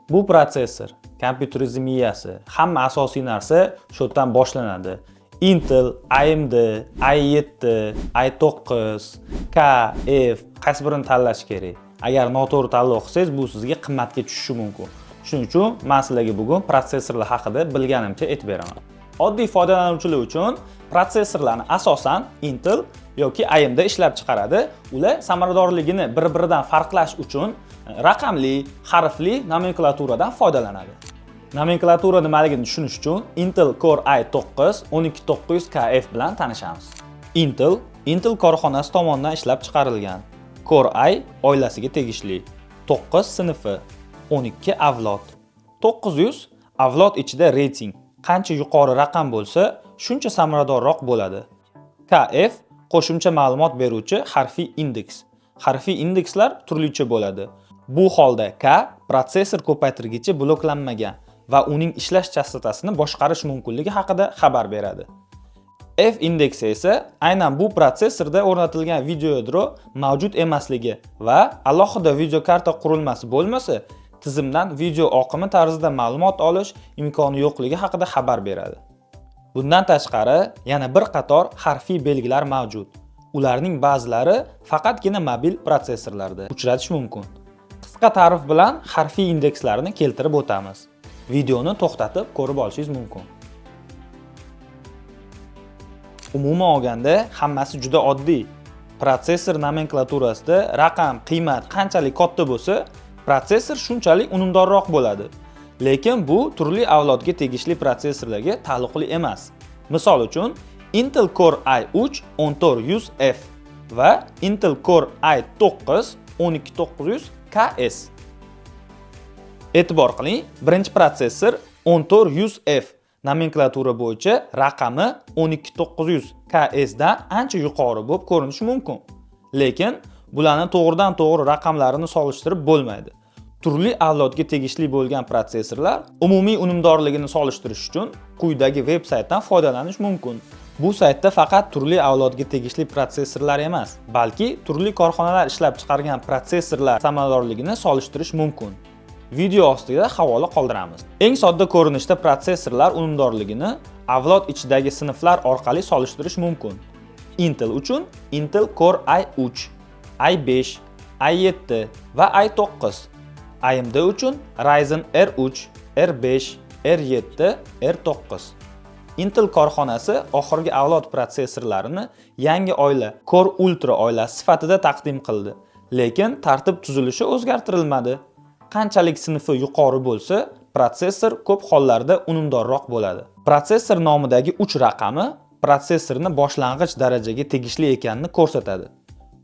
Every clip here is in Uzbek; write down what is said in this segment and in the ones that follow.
Bu protsessor, kompyuterizm miyasi, hamma asosiy narsa shu yerdan boshlanadi. Intel, AMD, i7, i9, K, F qaysi birini tanlash kerak? Agar noto'g'ri tanlov qilsangiz, bu sizga qimmatga tushishi mumkin. Shuning uchun men sizlarga bugun protsessorlar haqida bilganimcha aytib beraman. Oddiy foydalanuvchilar uchun protsessorlarni asosan Intel yoki AMD ishlab chiqaradi. Ular samaradorligini bir-biridan farqlash uchun raqamli, harfli nomenklaturadan foydalanadi. Nomenklatura nimaligini tushunish uchun Intel Core i9 12900KF bilan tanishamiz. Intel korxonasi tomonidan ishlab chiqarilgan. Core i oilasiga tegishli. 9 sinfi, 12 avlod. 900 avlod ichida reyting qancha yuqori raqam bo'lsa, shuncha samaradorroq bo'ladi. KF qo'shimcha ma'lumot beruvchi harfiy indeks. Harfiy indekslar turlicha bo'ladi. Bu holda K protsessor ko'paytirgichi bloklanmagan va uning ishlash chastotasini boshqarish mumkinligi haqida xabar beradi. F indeksi esa aynan bu protsessorda o'rnatilgan video yadro mavjud emasligi va alohida video karta qurilmasi bo'lmasa, tizimdan video oqimi tarzida ma'lumot olish imkoni yo'qligi haqida xabar beradi. Bundan tashqari, yana bir qator harfiy belgilar mavjud. Ularning ba'zilari faqatgina mobil protsessorlarda uchratish mumkin. Qisqa ta'rif bilan harfiy indekslarni keltirib o'tamiz. Videoni to'xtatib ko'rib olishingiz mumkin. Umuman olganda, hammasi juda oddiy. Protsessor nomenklaturasida raqam, qiymat qanchalik katta bo'lsa, protsessor shunchalik unumdorroq bo'ladi. Lekin bu turli avlodga tegishli protsessorlarga taalluqli emas. Misol uchun, Intel Core i3 14100F va Intel Core i9 12900KS. E'tibor qiling, birinchi protsessor 14100F nomenklatura bo'yicha raqami 12900KS dan ancha yuqori bo'lib ko'rinishi mumkin. Lekin bularni to'g'ridan-to'g'ri raqamlarini solishtirib bo'lmaydi. Turli avlodga tegishli bo'lgan protsessorlar umumiy unumdorligini solishtirish uchun quyidagi veb-saytdan foydalanish mumkin. Bu saytda faqat turli avlodga tegishli protsessorlar emas, balki turli korxonalar ishlab chiqargan protsessorlar samaradorligini solishtirish mumkin. Video ostida havola qoldiramiz. Eng sodda ko'rinishda protsessorlar unumdorligini avlod ichidagi sinflar orqali solishtirish mumkin. Intel uchun Intel Core i3, i5, i7 va i9. AMD uchun Ryzen R3, R5, R7, R9. Intel korxonasi oxirgi avlod protsessorlarini yangi oila Core Ultra oilasi sifatida taqdim qildi. Lekin tartib tuzilishi o'zgartirilmadi. Qanchalik sinfi yuqori bo'lsa, protsessor ko'p hollarda unumdorroq bo'ladi. Protsessor nomidagi 3 raqami protsessorni boshlang'ich darajaga tegishli ekanini ko'rsatadi.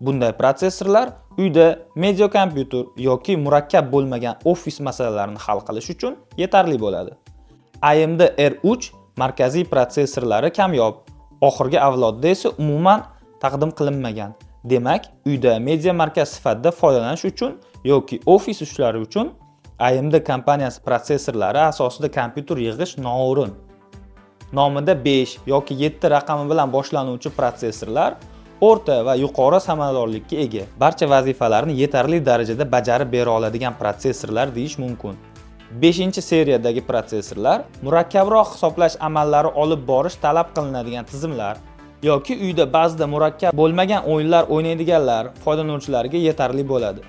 Bunday protsessorlar uyda media kompyuter yoki murakkab bo'lmagan ofis masalalarini hal qilish uchun yetarli bo'ladi. AMD R3 markaziy protsessorlari kamyob, oxirgi avlodda esa umuman taqdim qilinmagan. Demak, uyda media markaz sifatida foydalanish uchun yoki ofis ishlari uchun AMD kompaniyasi protsessorlari asosida kompyuter yig'ish noo'rin. Nomida 5 yoki 7 raqami bilan boshlanuvchi protsessorlar o'rta va yuqori samaradorlikka ega. Barcha vazifalarni yetarli darajada bajarib bera oladigan protsessorlar deyish mumkin. 5-seriyadagi protsessorlar murakkabroq hisoblash amallari olib borish talab qilinadigan tizimlar yoki uyda ba'zida murakkab bo'lmagan o'yinlar o'ynaydiganlar foydalanuvchilarga yetarli bo'ladi.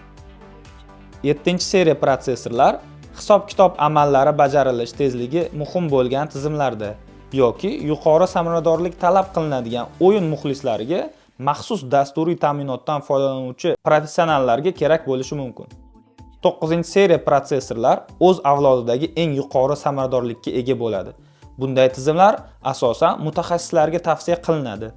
7-seriya protsessorlar hisob-kitob amallari bajarilish tezligi muhim bo'lgan tizimlarda yoki yuqori samaradorlik talab qilinadigan o'yin muxlislariga maxsus dasturiy ta'minotdan foydalanuvchi professionallarga kerak bo'lishi mumkin. 9-seriya protsessorlar o'z avlodidagi eng yuqori samaradorlikka ega bo'ladi. Bunday tizimlar asosan mutaxassislarga tavsiya qilinadi.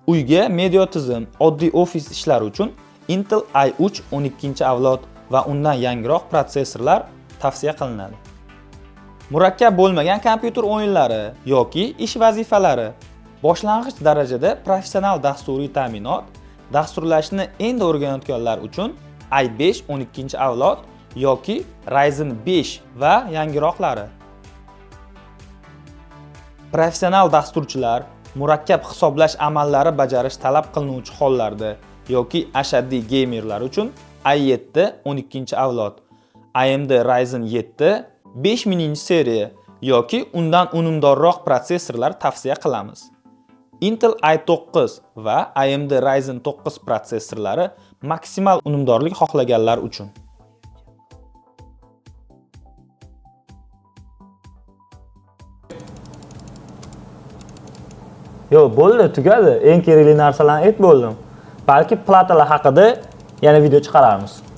Uyga media tizim, oddiy ofis ishlari uchun Intel i3 12-avlod va undan yangiroq protsessorlar tavsiya qilinadi. Murakkab bo'lmagan kompyuter o'yinlari yoki ish vazifalari, boshlang'ich darajada professional dasturiy ta'minot, dasturlashni endi o'rganayotganlar uchun i5 12-avlod yoki Ryzen 5 va yangiroqlari. Professional dasturchilar murakkab hisoblash amallari bajarish talab qilinuvchi hollarda yoki ashaddiy geymerlar uchun i7 12-avlod, AMD Ryzen 7 5000-seriya yoki undan unumdorroq protsessorlar tavsiya qilamiz. Intel i9 va AMD Ryzen 9 protsessorlari maksimal unumdorlik xohlaganlar uchun. Yo'q, bo'ldi, tugadi. Eng kerakli narsalarni aytib bo'ldim. Balki platalar haqida yana video chiqaramiz.